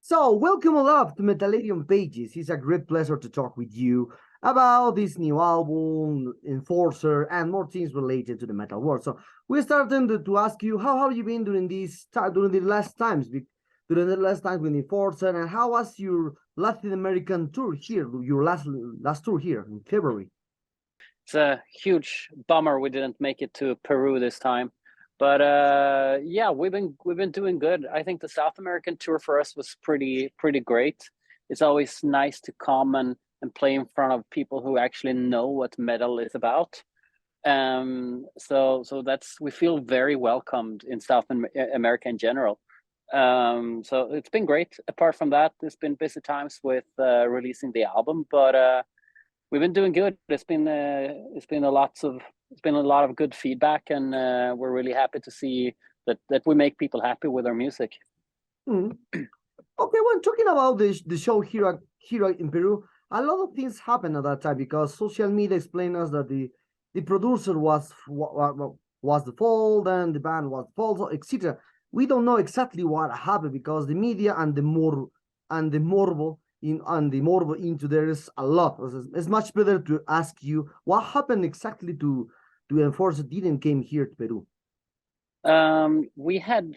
So, welcome Olof to Metallarium Pages. It's a great pleasure to talk with you about this new album, Enforcer, and more things related to the metal world. So, we're starting to ask you how have you been during the last times with Enforcer, and how was your Latin American tour here, your last tour here in February? It's a huge bummer we didn't make it to Peru this time. But yeah, we've been doing good. I think the South American tour for us was pretty great. It's always nice to come and play in front of people who actually know what metal is about. So that's, we feel very welcomed in South America in general. So it's been great. Apart from that, there's been busy times with releasing the album, but we've been doing good. It's been a lot of good feedback, and we're really happy to see that we make people happy with our music. Okay, when talking about the show here in Peru, a lot of things happened at that time because social media explained us that the producer was the fault and the band was fault, etc. We don't know exactly what happened because the media and the morbo into there is a lot. It's much better to ask you what happened exactly to Enforce didn't came here to Peru. We had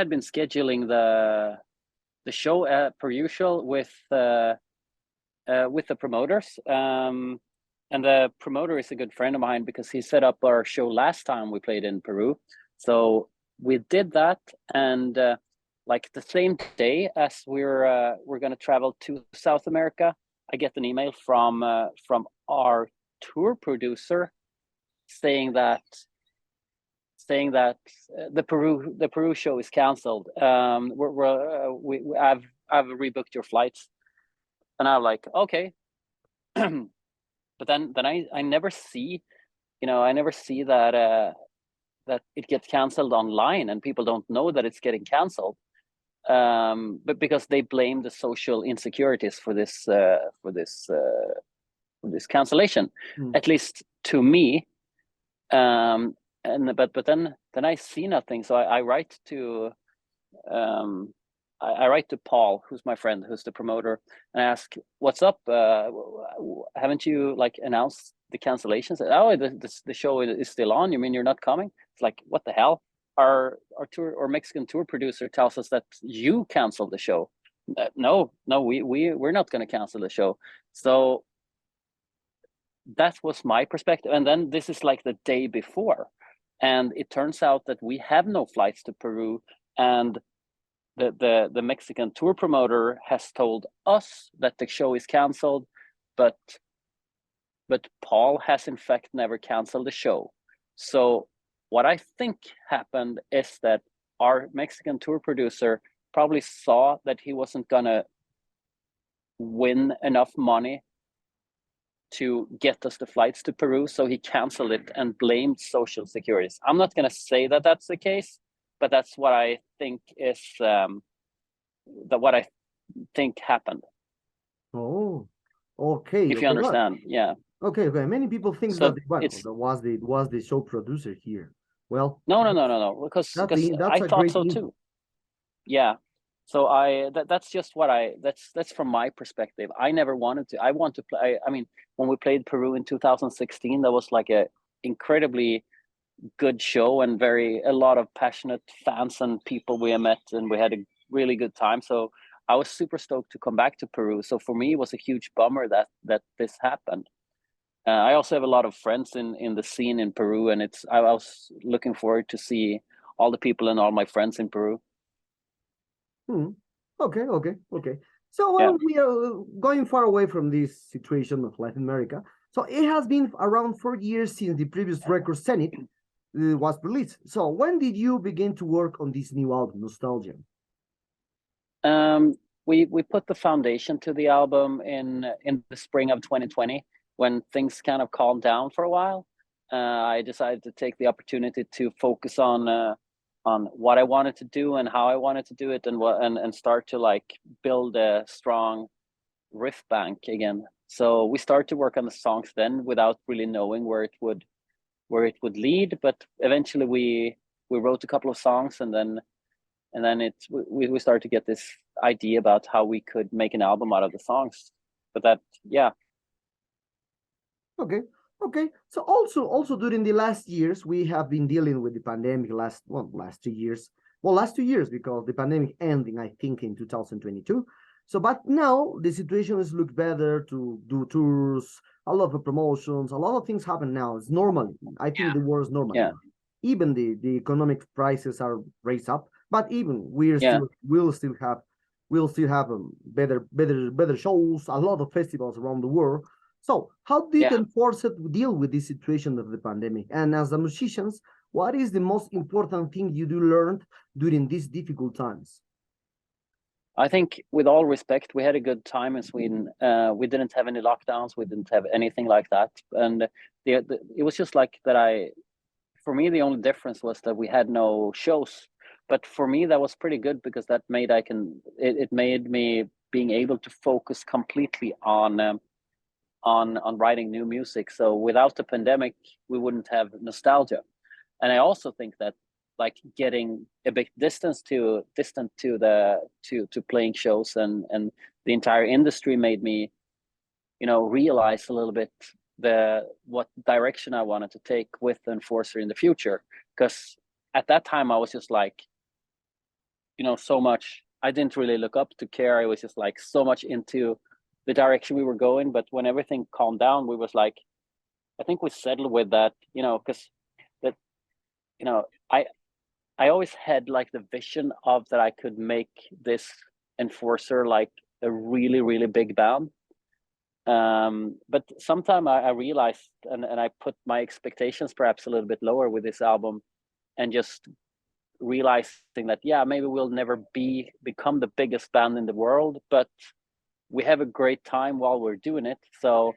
been scheduling the show per usual with the promoters, and the promoter is a good friend of mine because he set up our show last time we played in Peru. So we did that, and like the same day as we're going to travel to South America, I get an email from our tour producer saying that the Peru show is canceled. I've rebooked your flights, and I'm like, okay. But then I never see, that it gets canceled online, and people don't know that it's getting canceled. But because they blame the social insecurities for this cancellation, at least to me. But then I see nothing, so I write to Paul, who's my friend, who's the promoter, and I ask, "What's up? Haven't you announced the cancellations?" Oh, the show is still on. You mean you're not coming? It's like, what the hell? Our Mexican tour producer tells us that you canceled the show. No, we're not going to cancel the show. So that was my perspective. And then this is like the day before, and it turns out that we have no flights to Peru, and the Mexican tour promoter has told us that the show is canceled, but Paul has in fact never canceled the show. So what I think happened is that our Mexican tour producer probably saw that he wasn't gonna win enough money to get us the flights to Peru, so he canceled it and blamed social securities. I'm not gonna say that that's the case, but that's what I think is what I think happened. Oh, okay. If you understand, yeah. Okay. Many people think so that was the show producer here. Well, no, because I thought so too. Yeah. So that's just what that's from my perspective. I never wanted to. I want to play. I mean, when we played Peru in 2016, that was like a incredibly good show and a lot of passionate fans and people we met, and we had a really good time. So I was super stoked to come back to Peru. So for me, it was a huge bummer that this happened. I also have a lot of friends in the scene in Peru, and I was looking forward to see all the people and all my friends in Peru. Okay. So we are going far away from this situation of Latin America. So it has been around 4 years since the previous record, Zenith, was released. So when did you begin to work on this new album, Nostalgia? We put the foundation to the album in the spring of 2020, when things kind of calmed down for a while. I decided to take the opportunity to focus on what I wanted to do and how I wanted to do it, and start to build a strong riff bank again. So we started to work on the songs then without really knowing where it would lead, but eventually we wrote a couple of songs, and then and then we started to get this idea about how we could make an album out of the songs. But that, yeah. Okay. So also during the last years, we have been dealing with the pandemic last 2 years. Well, last 2 years, because the pandemic ending, I think, in 2022. So, but now the situation has looked better to do tours, a lot of promotions, a lot of things happen now. It's normal. I think the world is normal Yeah. now. Even the economic prices are raised up, but even Yeah. we'll still have better shows, a lot of festivals around the world. So, how did Yeah. enforcers deal with this situation of the pandemic? And as the musicians, what is the most important thing you do learned during these difficult times? I think, with all respect, we had a good time in Sweden. We didn't have any lockdowns. We didn't have anything like that. And it was just like that. For me, the only difference was that we had no shows. But for me, that was pretty good, because that made it made me being able to focus completely on writing new music. So without the pandemic, we wouldn't have nostalgia. And I also think that, like, getting a bit distant to playing shows and the entire industry made me, realize a little bit what direction I wanted to take with Enforcer in the future. Because at that time I was just like, so much, I didn't really look up to care. I was just like so much into the direction we were going. But when everything calmed down, we was like, I think we settled with that, because that, I always had like the vision of that I could make this Enforcer like a really, really big band. But sometime I realized, and I put my expectations perhaps a little bit lower with this album, and just realizing that, yeah, maybe we'll never become the biggest band in the world, but we have a great time while we're doing it. So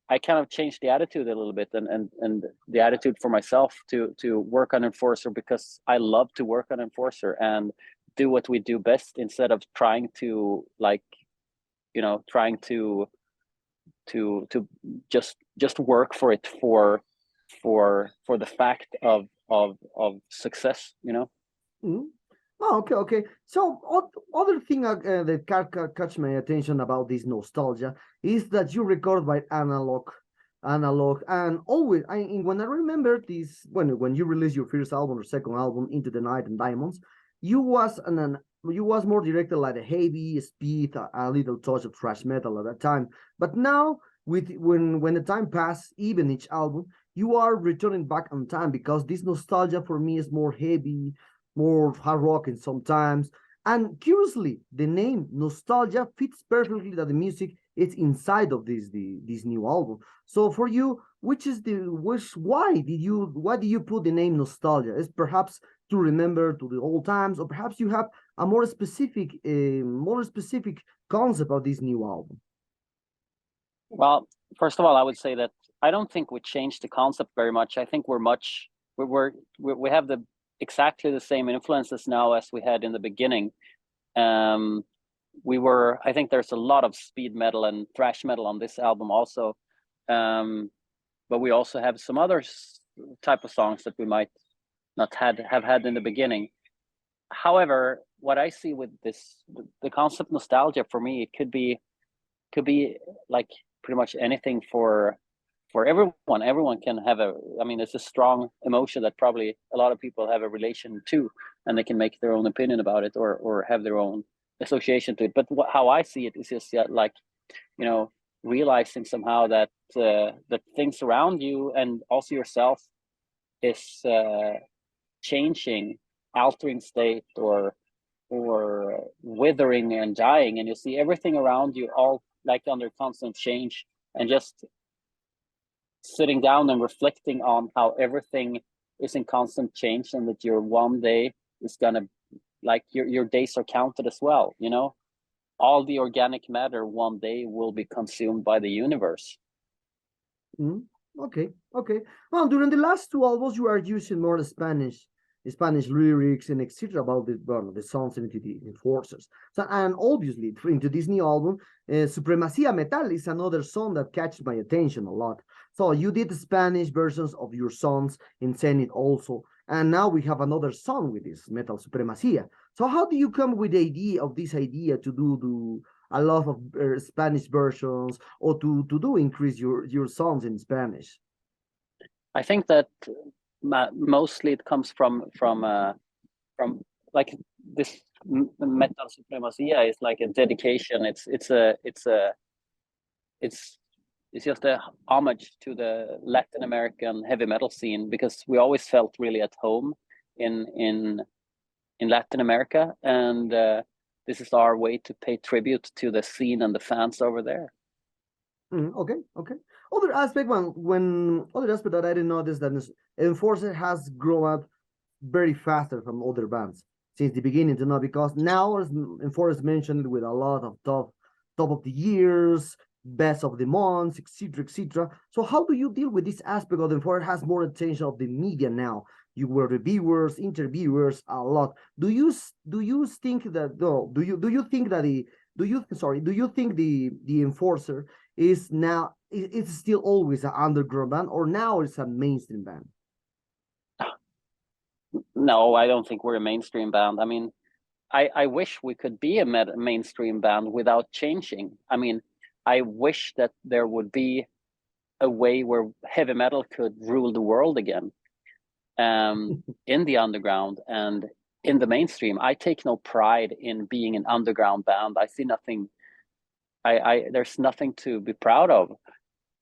I kind of changed the attitude a little bit, and the attitude for myself to work on Enforcer, because I love to work on Enforcer and do what we do best, instead of trying to just work for it for the fact of success. Mm. Oh, okay. So other thing that catch my attention about this nostalgia is that you record by analog, and always. When I remember this, when you released your first album or second album, Into the Night and Diamonds, you was more directed like a heavy speed, a little touch of thrash metal at that time. But now, when the time passed, even each album, you are returning back on time, because this nostalgia for me is more heavy, more hard rock and sometimes. And curiously, the name nostalgia fits perfectly that the music is inside of this new album. So for you, why did you put the name nostalgia? Is perhaps to remember to the old times, or perhaps you have a more specific concept of this new album? Well, first of all, I would say that I don't think we changed the concept very much. I think we have exactly the same influences now as we had in the beginning. I think there's a lot of speed metal and thrash metal on this album also, but we also have some other type of songs that we might not have had in the beginning. However, what I see with the concept nostalgia, for me, it could be like pretty much anything for everyone. Everyone can have it's a strong emotion that probably a lot of people have a relation to, and they can make their own opinion about it, or have their own association to it. But how I see it is just like, realizing somehow that the things around you and also yourself is changing, altering state, or withering and dying, and you see everything around you all like under constant change, and just sitting down and reflecting on how everything is in constant change, and that your one day is gonna, like, your days are counted as well. All the organic matter one day will be consumed by the universe. Mm, okay. Well, during the last two albums, you are using more Spanish lyrics and etc. about the songs into the Enforcers. So, and obviously, into this new album, Supremacía Metal is another song that catches my attention a lot. So you did the Spanish versions of your songs in Zenith also, and now we have another song with this Metal Supremacía. So how do you come with the idea of this idea to do a lot of Spanish versions, or to do increase your songs in Spanish? I think that mostly it comes from like this metal supremacia is like a dedication. It's just a homage to the Latin American heavy metal scene, because we always felt really at home in Latin America, and this is our way to pay tribute to the scene and the fans over there. Okay. Other aspect, other aspect that I didn't notice, that Enforcer has grown up very faster from other bands since the beginning, to know, because now, as Enforcer mentioned, with a lot of top of the years, best of the months, etc. So how do you deal with this aspect of Enforcer has more attention of the media now? You were reviewers, interviewers, a lot. Do you think that, no? Do you think that do you think the Enforcer is now, it's still always an underground band, or now it's a mainstream band? No, I don't think we're a mainstream band. I mean, I wish we could be a mainstream band without changing. I mean, I wish that there would be a way where heavy metal could rule the world again, in the underground and in the mainstream. I take no pride in being an underground band. I see nothing. There's nothing to be proud of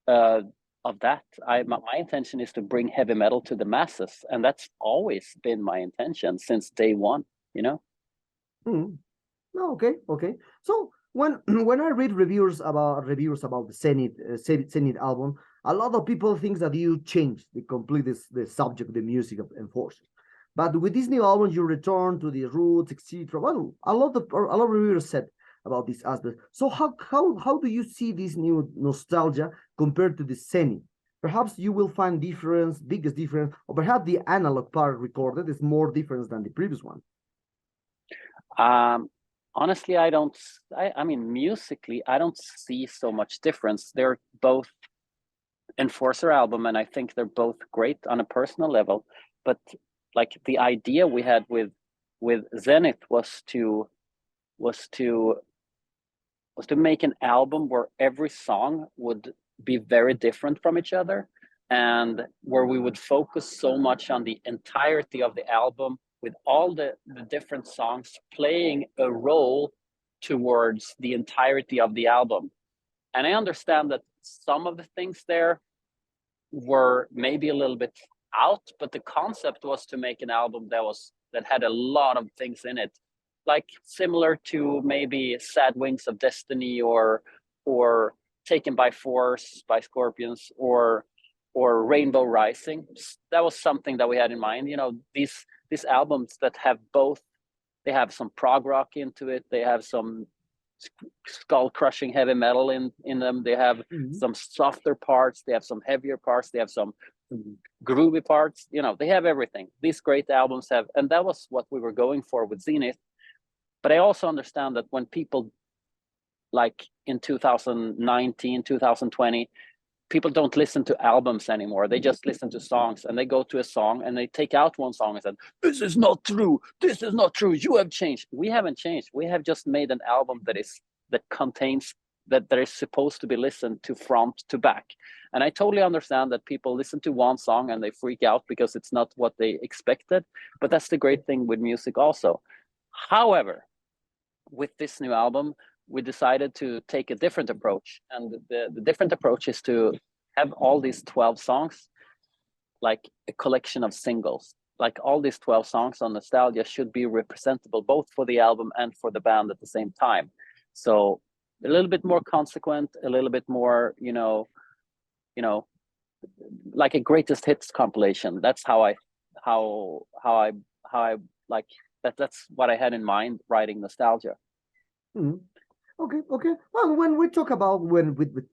that. My intention is to bring heavy metal to the masses, and that's always been my intention since day one. You know. Okay. So when when I read reviews about the Zenith album, a lot of people think that you changed the subject, the music of Enforcer. But with this new album, you return to the roots, etc. Well, a lot of reviewers said about this aspect. So how do you see this new nostalgia compared to the Zenith? Perhaps you will find biggest difference, or perhaps the analog part recorded is more different than the previous one. Honestly, I mean, musically, I don't see so much difference. They're both Enforcer album, and I think they're both great on a personal level. But like the idea we had with Zenith was to make an album where every song would be very different from each other, and where we would focus so much on the entirety of the album, with all the different songs playing a role towards the entirety of the album. And I understand that some of the things there were maybe a little bit out, but the concept was to make an album that had a lot of things in it, like similar to maybe Sad Wings of Destiny, or Taken by Force by Scorpions, or Rainbow Rising. That was something that we had in mind. You know, these albums that have both, they have some prog rock into it, they have some skull crushing heavy metal in them, they have some softer parts, they have some heavier parts, they have some groovy parts. You know, they have everything. These great albums have, and that was what we were going for with Zenith. But I also understand that when people, like in 2019, 2020, people don't listen to albums anymore. They just listen to songs, and they go to a song and they take out one song and said, "This is not true. This is not true. You have changed." We haven't changed. We have just made an album that is supposed to be listened to front to back. And I totally understand that people listen to one song and they freak out because it's not what they expected. But that's the great thing with music also. However, with this new album, we decided to take a different approach. And the different approach is to have all these 12 songs like a collection of singles. Like all these 12 songs on Nostalgia should be representable both for the album and for the band at the same time. So a little bit more consequent, a little bit more, you know, like a greatest hits compilation. That's how I like that. That's what I had in mind writing Nostalgia. Okay. Well, when we talk about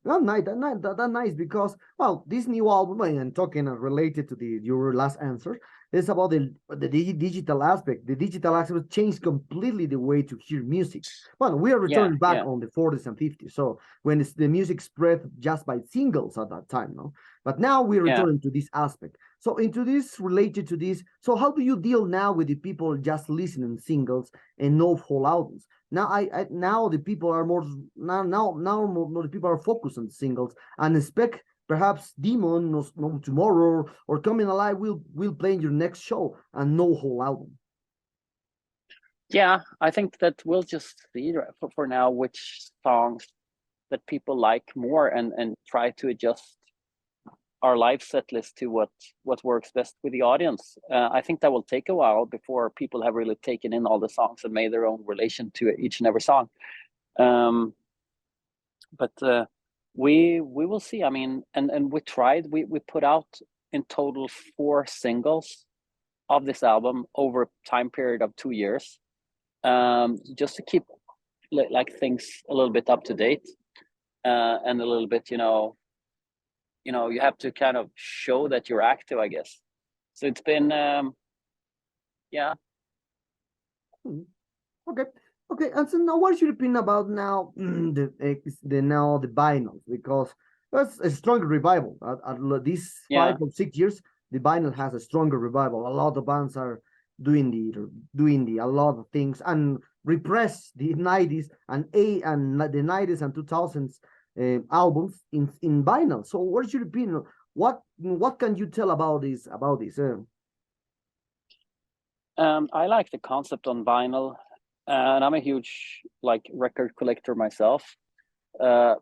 that's nice, because, well, this new album, and talking related to your last answer, is about the digital aspect. The digital aspect changed completely the way to hear music. Well, we are returning back on the 40s and 50s, so when the music spread just by singles at that time, no. But now we're returning to this aspect. So into this, related to this, so how do you deal now with the people just listening singles and no whole albums? Now now the people are more more the people are focused on singles and expect perhaps Demon no tomorrow or Coming Alive will play in your next show and no whole album. Yeah, I think that we'll just see for now which songs that people like more and try to adjust our live set list to what works best with the audience. I think that will take a while before people have really taken in all the songs and made their own relation to each and every song. But we will see. I mean, and we tried. We put out in total 4 singles of this album over a time period of 2 years, just to keep like things a little bit up to date, and a little bit, you you have to kind of show that you're active, I guess. So it's been, yeah. Okay. Okay, and so now what's your opinion about now the vinyl? Because that's a stronger revival. At these 5 or 6 years, the vinyl has a stronger revival. A lot of bands are doing a lot of things and repress the 90s and the 90s and 2000s albums in vinyl. So what's your opinion? What can you tell about this? I like the concept on vinyl. And I'm a huge record collector myself, but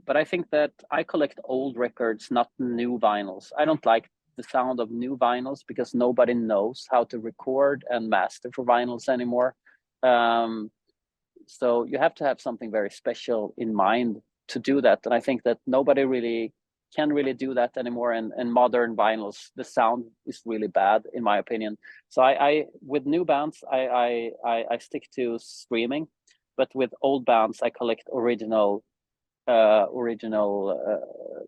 I think that I collect old records, not new vinyls. I don't like the sound of new vinyls because nobody knows how to record and master for vinyls anymore. So you have to have something very special in mind to do that, and I think that nobody really can do that anymore. And modern vinyls, the sound is really bad, in my opinion. So I with new bands, I stick to streaming, but with old bands, I collect original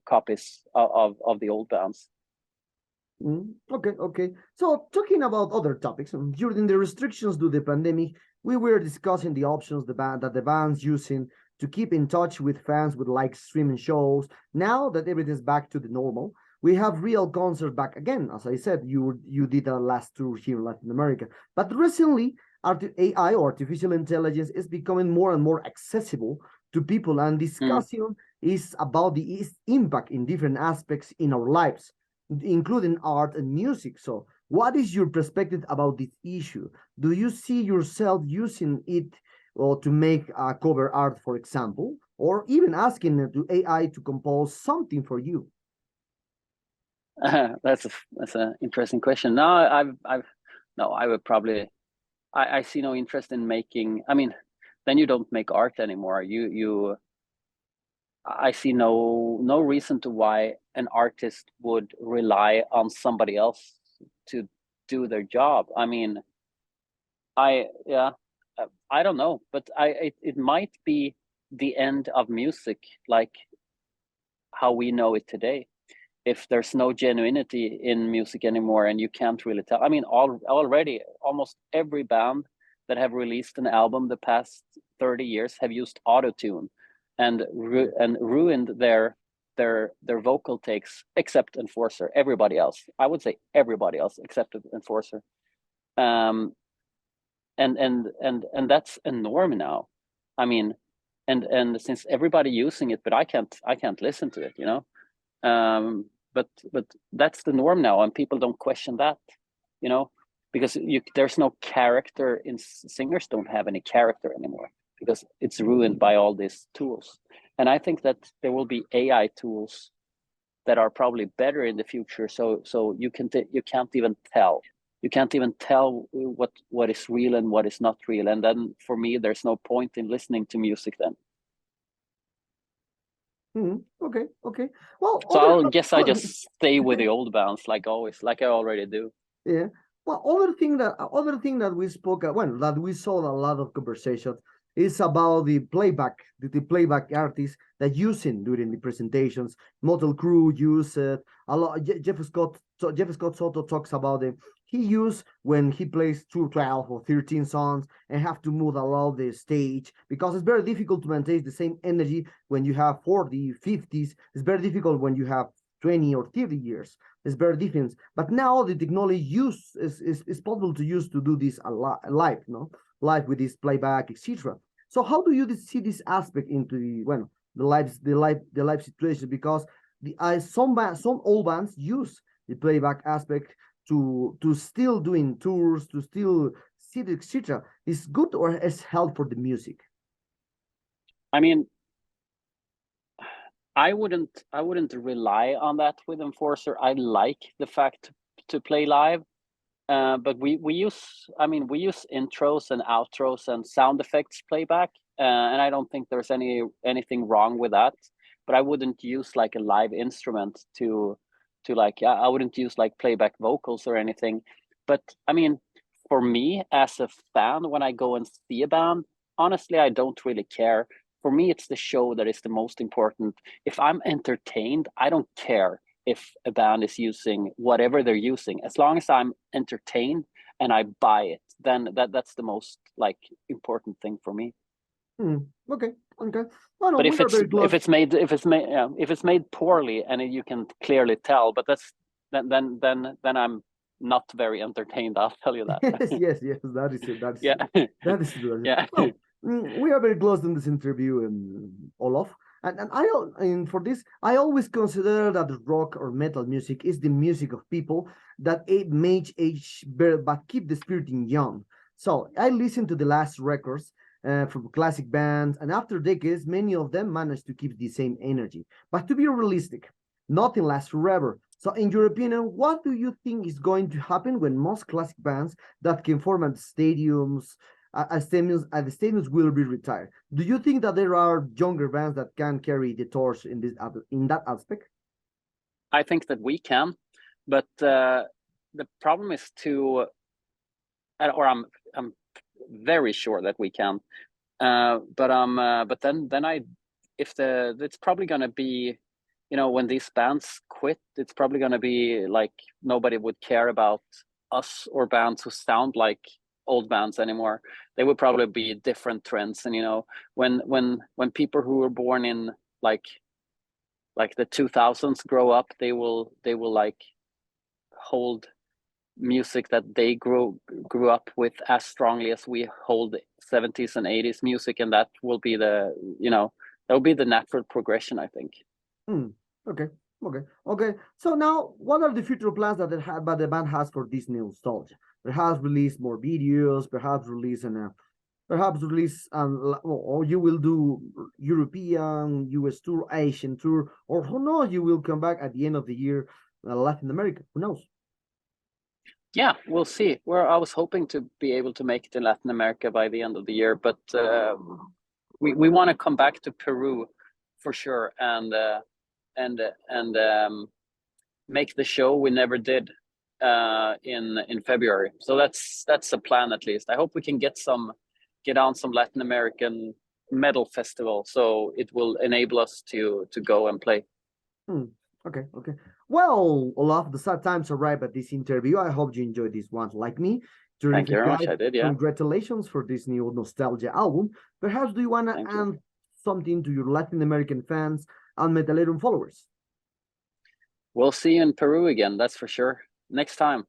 copies of the old bands. Okay. So talking about other topics, during the restrictions due to the pandemic, we were discussing the options the band's using to keep in touch with fans with streaming shows. Now that everything's back to the normal, we have real concerts back again. As I said, you did a last tour here in Latin America. But recently, AI or artificial intelligence is becoming more and more accessible to people, and discussion is about the impact in different aspects in our lives, including art and music. So what is your perspective about this issue? Do you see yourself using it or to make cover art, for example, or even asking to AI to compose something for you? That's an interesting question. No, I would probably, I see no interest in making. I mean, then you don't make art anymore. I see no reason to why an artist would rely on somebody else to do their job. I mean, I don't know, but it might be the end of music, like how we know it today. If there's no genuinity in music anymore, and you can't really tell. I mean, already almost every band that have released an album the past 30 years have used auto-tune and ruined their vocal takes, except Enforcer. Everybody else, I would say everybody else except Enforcer. And that's a norm now. I mean, and since everybody using it, but I can't listen to it, but that's the norm now, and people don't question that, because there's no character in singers. Don't have any character anymore because it's ruined by all these tools. And I think that there will be AI tools that are probably better in the future. So you can't even tell. You can't even tell what is real and what is not real. And then for me, there's no point in listening to music then. Okay. Well, so I guess I just stay with the old bands like always, like I already do. Yeah. Well, other thing that we spoke that we saw a lot of conversations is about the playback artists that using during the presentations. Motel Crew use it a lot. Jeff Scott Soto talks about it. He used when he plays 12 or 13 songs and have to move around the stage because it's very difficult to maintain the same energy when you have 40, 50s. It's very difficult when you have 20 or 30 years. It's very different. But now the technology is possible to use to do this live, no? Live with this playback, etc. So how do you see this aspect into the live situation? Because some old bands use the playback aspect to still doing tours, to still sit, etc. Is good or is help for the music? I mean, I wouldn't rely on that with Enforcer. I like the fact to play live, but we use intros and outros and sound effects playback, and I don't think there's anything wrong with that. But I wouldn't use like a live instrument to like, I wouldn't use like playback vocals or anything. But I mean, for me as a fan, when I go and see a band, honestly, I don't really care. For me, it's the show that is the most important. If I'm entertained, I don't care if a band is using whatever they're using. As long as I'm entertained and I buy it, then that's the most like important thing for me. Okay. No, but if it's made poorly and you can clearly tell, but then I'm not very entertained. I'll tell you that. yes, that is it. Yeah. That is it. Yeah. Well, we are very close in this interview, Olof, and for this, I always consider that rock or metal music is the music of people that may age better, but keep the spirit young. So I listen to the last records from classic bands, and after decades, many of them manage to keep the same energy. But to be realistic, nothing lasts forever. So in your opinion, what do you think is going to happen when most classic bands that can form at stadiums, the stadiums will be retired? Do you think that there are younger bands that can carry the torch in that aspect? I think that we can, but the problem is I'm very sure that we can. But then it's probably going to be, when these bands quit, it's probably going to be like nobody would care about us or bands who sound like old bands anymore. They would probably be different trends. And when people who were born in like the 2000s grow up, they will like hold music that they grew up with as strongly as we hold 70s and 80s music, and that will be that will be the natural progression, I think. Okay. So now, what are the future plans that the band has for this new nostalgia? Perhaps release more videos, perhaps release or you will do European, US tour, Asian tour, or who knows, you will come back at the end of the year, Latin America. Who knows? Yeah, we'll see. I was hoping to be able to make it in Latin America by the end of the year, but we want to come back to Peru for sure and make the show we never did in February. So that's a plan, at least. I hope we can get on some Latin American metal festival, so it will enable us to go and play. Okay. Well, Olaf, the sad times arrived at this interview. I hope you enjoyed this one like me. Thank you very much. I did, yeah. Congratulations for this new nostalgia album. Perhaps do you want to add something to your Latin American fans and Metalerum followers? We'll see you in Peru again, that's for sure. Next time.